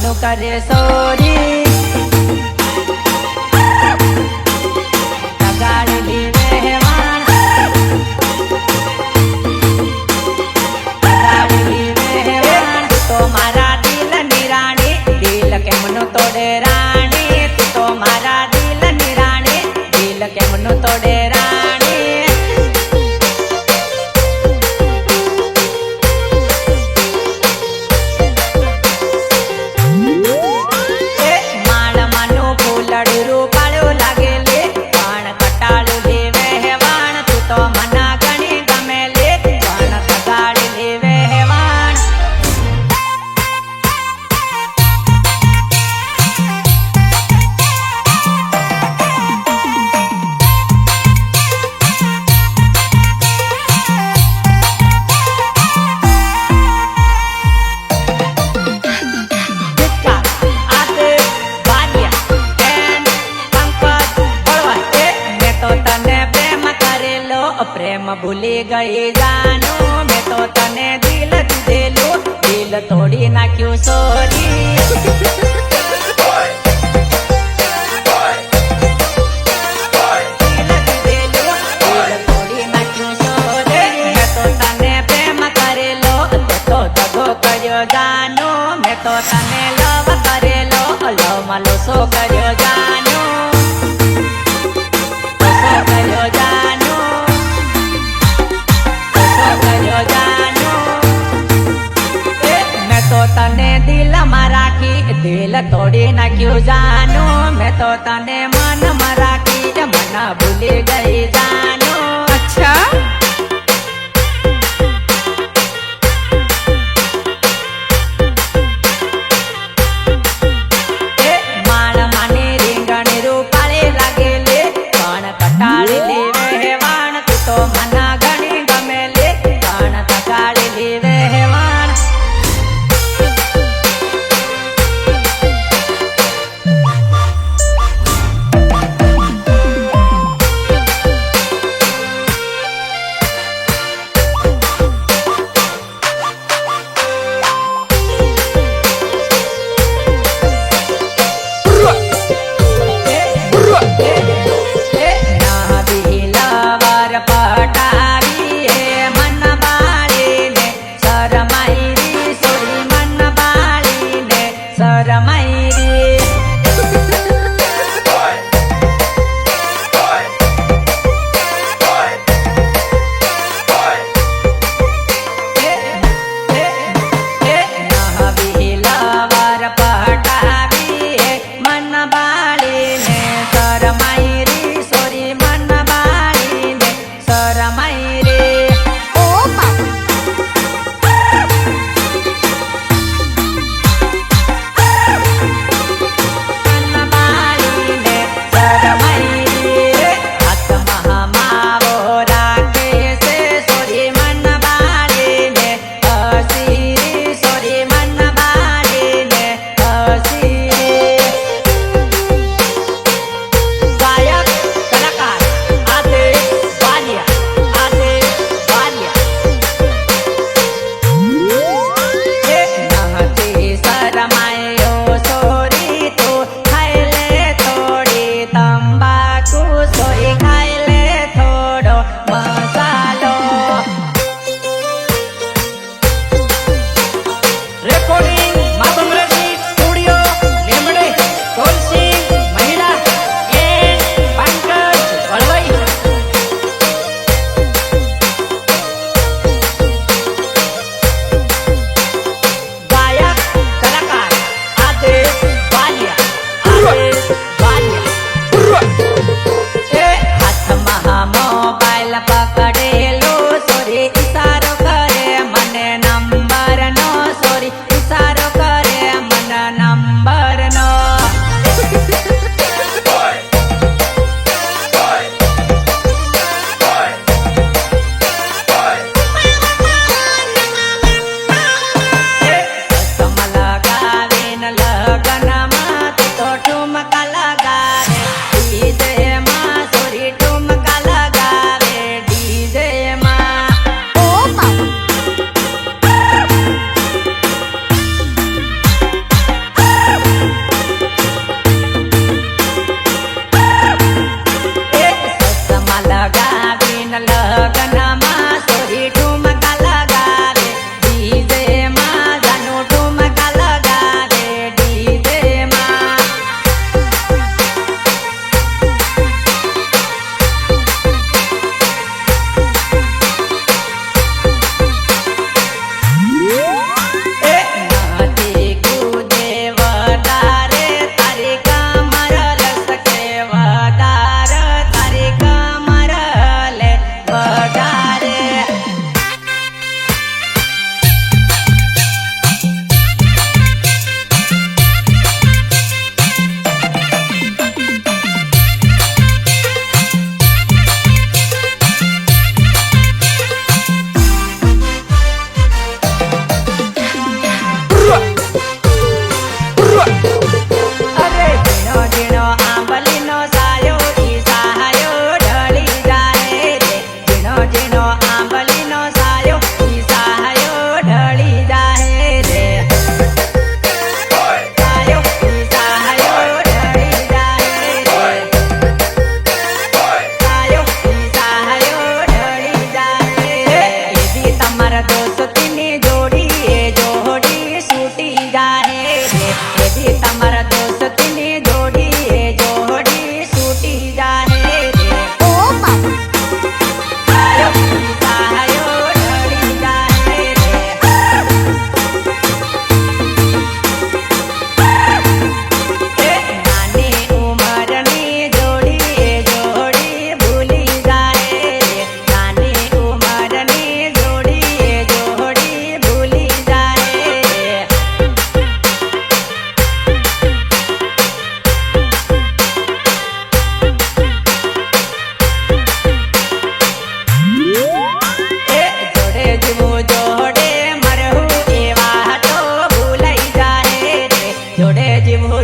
મનુ કરે સોરી લગાડેલી વહેવાણ લગાડેલી વહેવાણ તું તો મારા દિલની રાણી દિલ કેમનું તોડે રાણી તું તો મારા દિલની રાણી દિલ કેમનું તોડે રાણી પ્રેમ ભૂલી ગઈ જાનું મેં તો તને દિલ દીધેલું દિલ તોડી નાખ્યું સોરી જાનું મેં તો તને લવ કરેલો લવ માં લોસો કર્યો જાનું લોસો કર્યો જાનું લોસો કર્યો જાનું મેં તો તને દિલમાં રાખી દિલ તોડી નાખ્યું જાનું મેં તો તને મનમાં રાખી મન ભૂલી ગઈ જાનું અચ્છા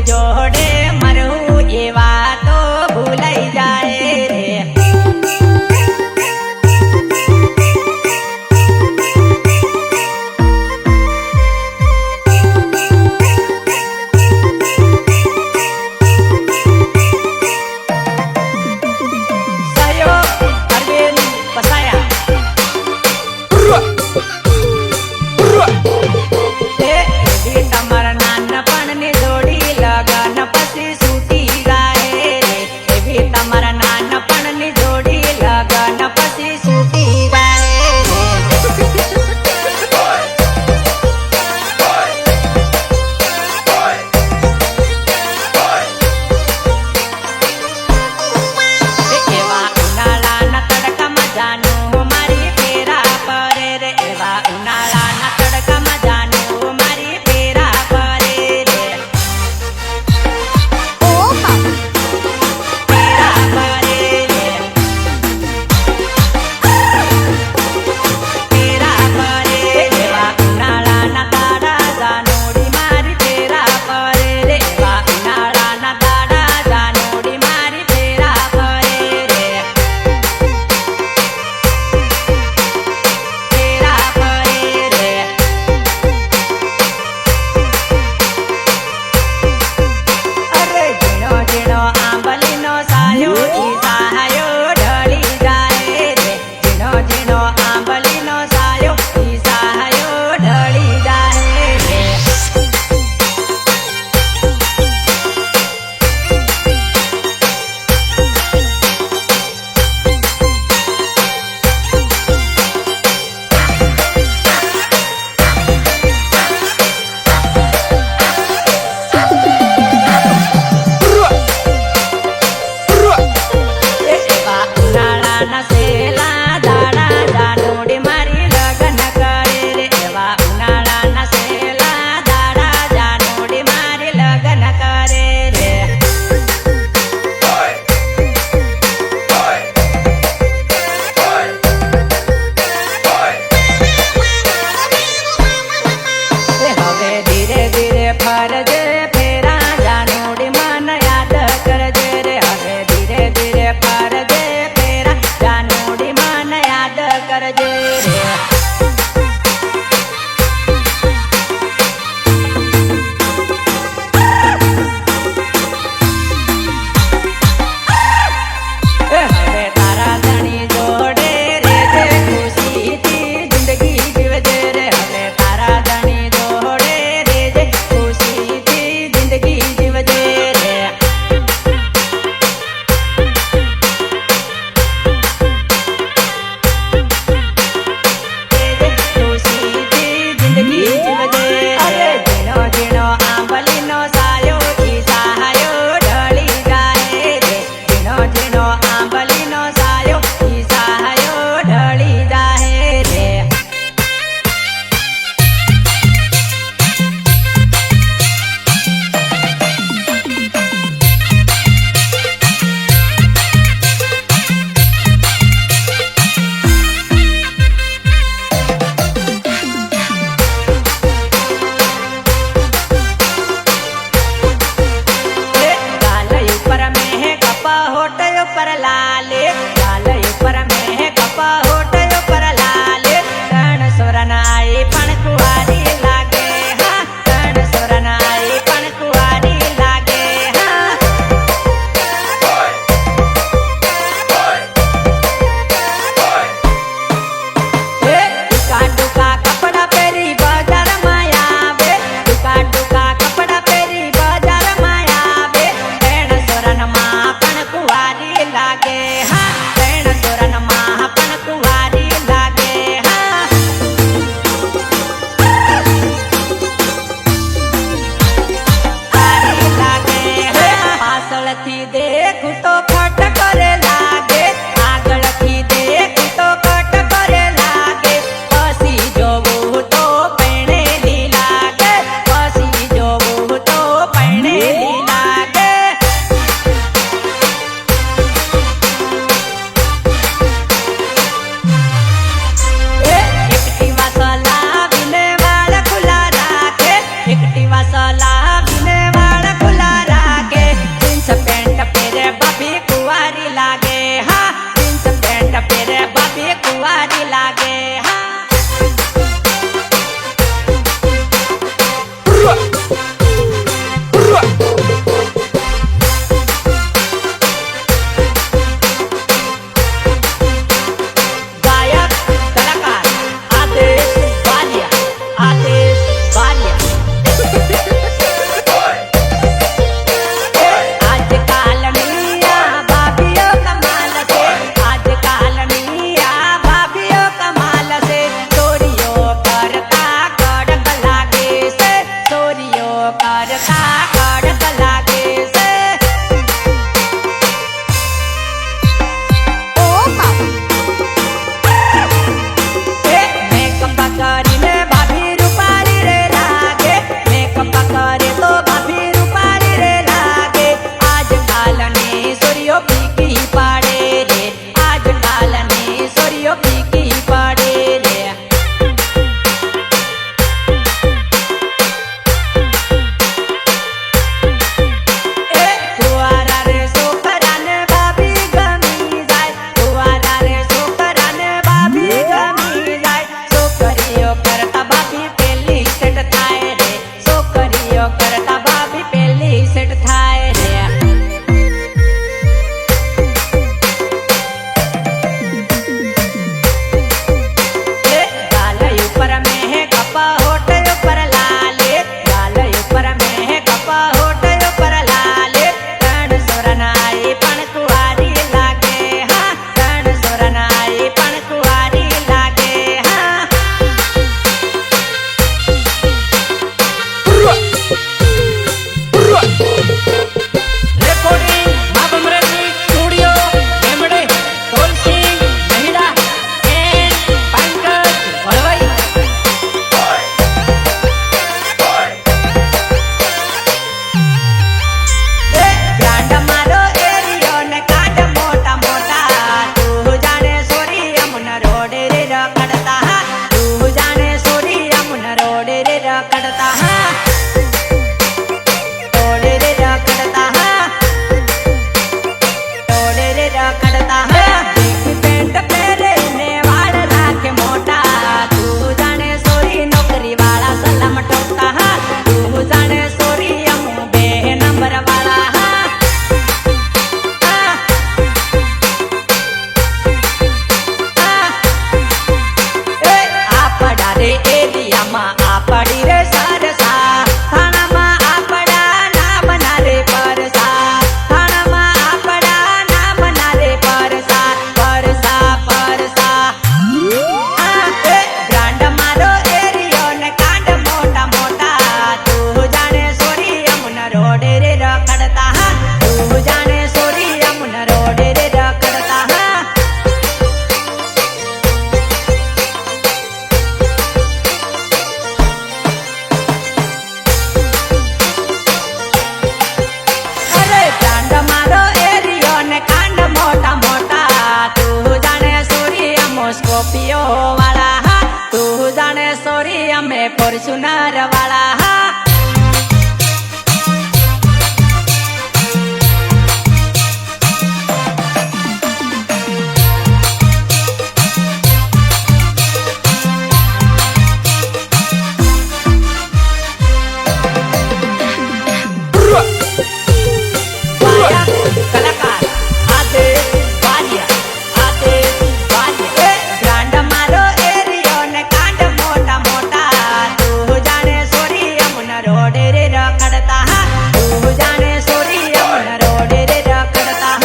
જોડે મરવું એવા તો ભૂલાઈ જાય રે તમારા નાનપણની જોડી લગન કડક લાગે છે ઓ બાપા મેકઅપ કરીને ભાભી રૂપાળી રે લાગે મેકઅપ કરે તો ભાભી રૂપાળી રે લાગે આજ કાલની સોરીઓ ફીકી પાડે રે આજ કાલની સોરીઓ ફીકી પાડે રે કુવારા રે છોકરાને ભાભી ગમી જાય કુવારા રે છોકરાને ભાભી ગમી જાય છોકરીઓ કરતા ભાભી પેલી સેટ થાય રે છોકરીઓ કરતા ભાભી પેલી સેટ થાય રે गाल ऊपर में है कपा होठ ऊपर लाले गाल ऊपर में है कपा होठ ऊपर लाले कण सोरनाई पण कुवारी लागे हाँ कण सोरनाई पण कुवारी लागे हाँ recording Mabamrani Studio Emde Dolsing Mahida and Pankaj Valvai brand मारो एरियो ने काट मोटा मोटा तू जाने सोरी अमुन रोड रे रखड़ता तू जाने सोरी अमुन रोड रे रखड़ता रोड रे रखड़ता रोड रे रखड़ता पेंट पहरे ने वाड़ राखे मोटा तू जाने सोरी नौकरी वाला सलाम ठोकता तू जाने सोरी अमु बे नंबर वाला આપડા રે એરિયામાં આપડી રે સરસા થાણામાં આપડા નામ ના રે પરસા થાણામાં આપડા નામ ના રે પરસા પરસા પરસા બ્રાન્ડ મારો એરિયો ને કાંડ મોટા મોટા તું જાણે સોરી અમુન રોડ રે રખડતા તું જાણે સોરી અમુન રોડ રે રખડતા અરે બ્રાન્ડ મારો એરિયો ને કાંડ મોટા મોટા તું જાણે સોરી અમો સ્કોપિયો વાળા તું જાણે સોરી અમે ફોર્ચ્યુનર વાળા કલાકાર આદેશ વાલિયા બ્રાન્ડ મારો એરિયો ને કાંડ મોટા મોટા તું જાણે સોરી અમુન રોડ રે રખડતા તું જાણે સોરી અમુન રોડ રે રખડતા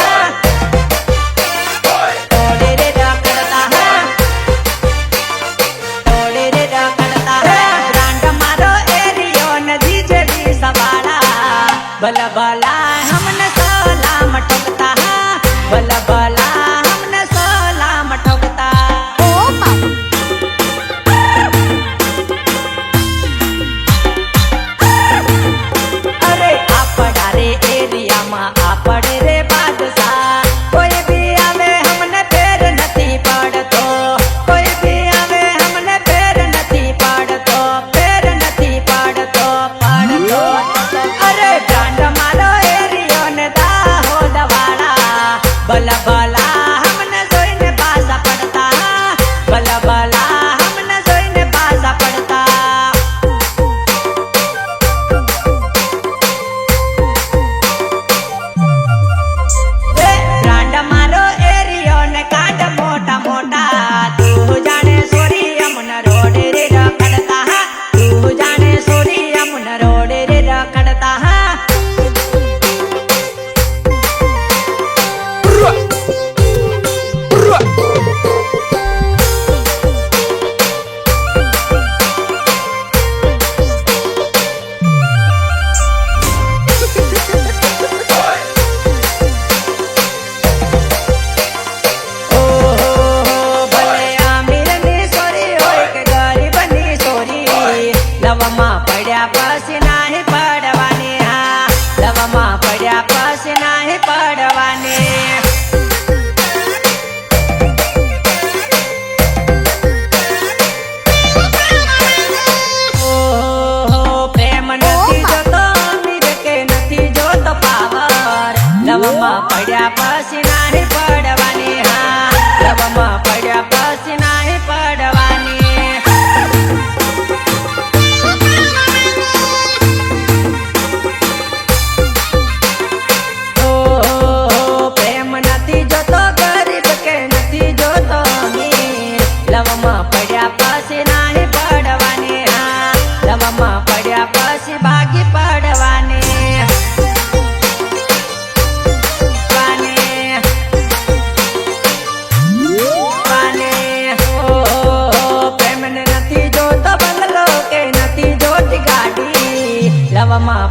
રોડ રે રખડતા રોડ રે રખડતા બ્રાન્ડ મારો એરિયો ને દીજરી સવાળા ભલા ભલા હમને સલામ ઠોકતા ભલા ભલા હમને સલામ ઠોકતા ઓ બાપા અરે આપડા રે એરિયામાં આપડે રે બાદશાહ કોઈ બી આવે હમને ફેર નથી પડતો કોઈ બી આવે હમને ફેર નથી પડતો ફેર નથી પડતો પડતો અરે બ્રાન્ડ મારો એરિયો ને દાહોદ વાળા ભલા ભલા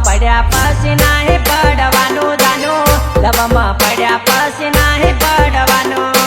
પડ્યા પછી નાહી પડવાનું જાનું લવમાં પડ્યા પછી નાહી પડવાનું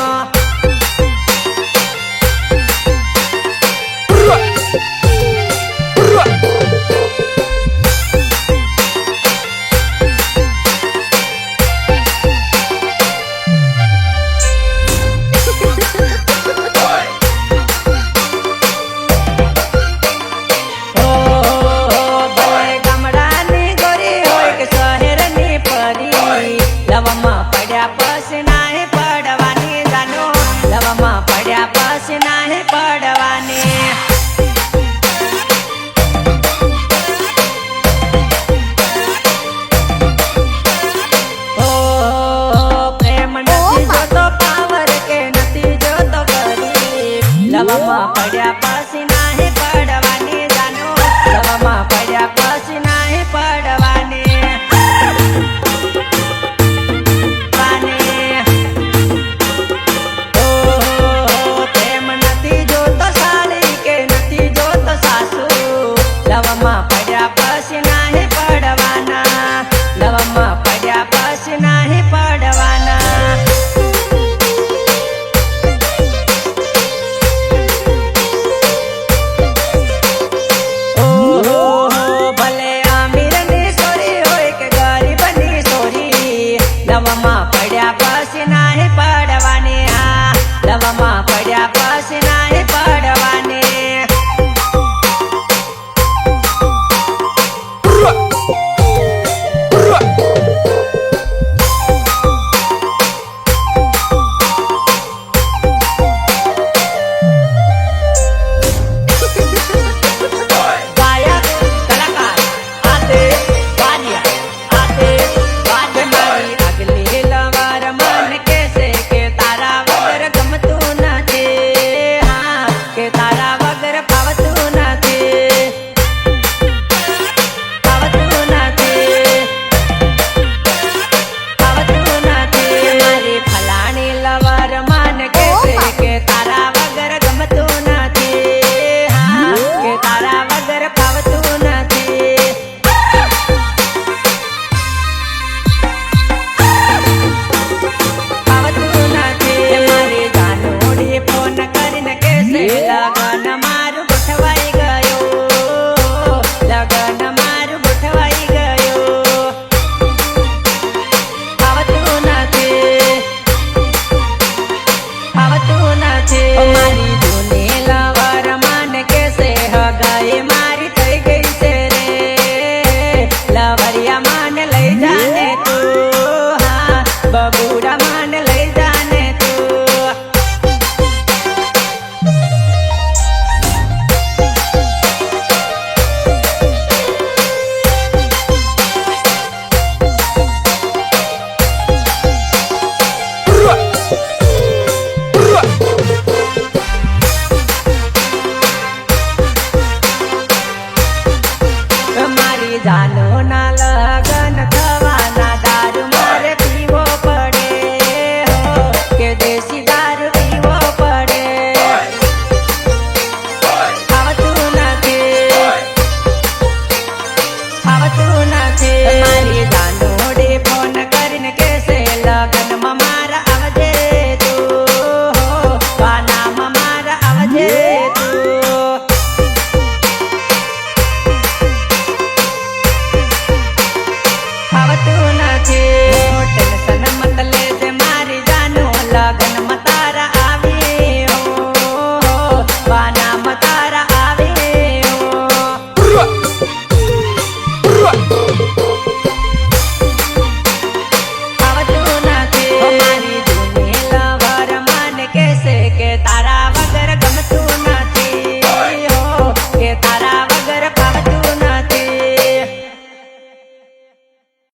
લવમાં પડ્યા પછી નાહી પડવાની જાનું લવમાં પડ્યા પછી નાહી પડવાની પ્રેમ નથી જોતો પાવર કે નથી જોતો ગરીબ લવમાં પડ્યા પછી નાહી પડવાની જાનું લવમાં પડ્યા પછી નાહી પડવાની લવમાં પડ્યા પછી નાહી પડવાના લવમાં પડ્યા પછી નાહી પડવાના ભલે અમીરની સોરી હોય કે ગરીબની સોરી લવમાં